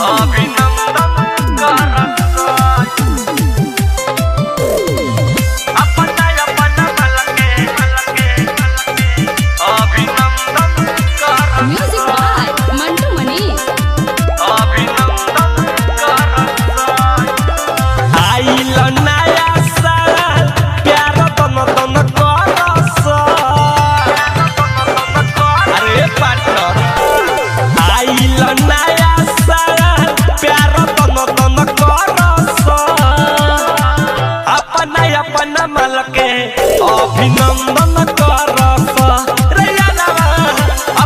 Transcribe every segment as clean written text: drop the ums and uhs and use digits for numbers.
अभिनंदन करस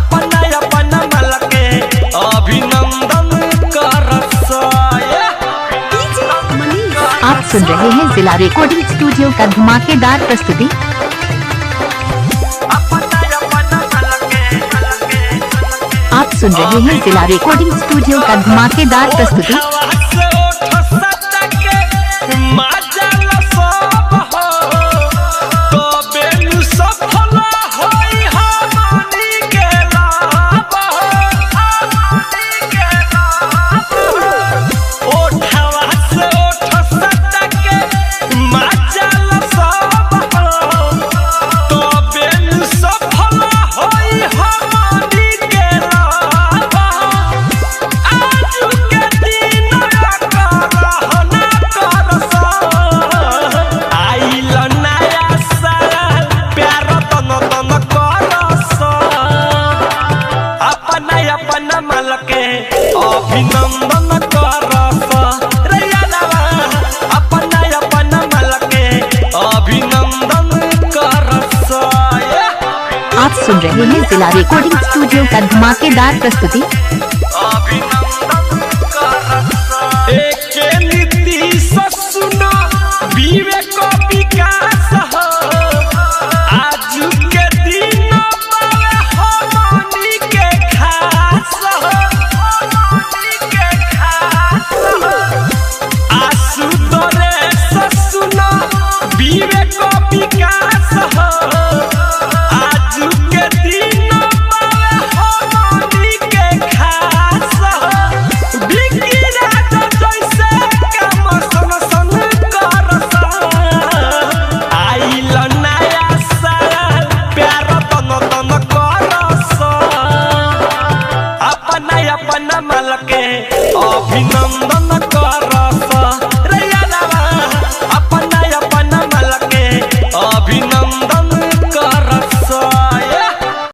अपना मल के अभिनंदन करस। आप सुन रहे हैं जिला रिकॉर्डिंग स्टूडियो का धमाकेदार प्रस्तुति। आप सुन रहे हैं जिला रिकॉर्डिंग स्टूडियो का धमाकेदार प्रस्तुति। अभिनंदन करस अपना मल के अभिनंदन करस। आप सुन रहे हैं जिला रिकॉर्डिंग स्टूडियो का धमाकेदार प्रस्तुति। एक नीतीश सुनो विवेक विकास हो आज के दिन हमनी के खास हो विवेक विकास हो आज के दिन हमनी के खास हो बिकी राजा जैसे काम सन सन करस आइल नया साल प्यार तन तन करस अपना मल के अभिनंदन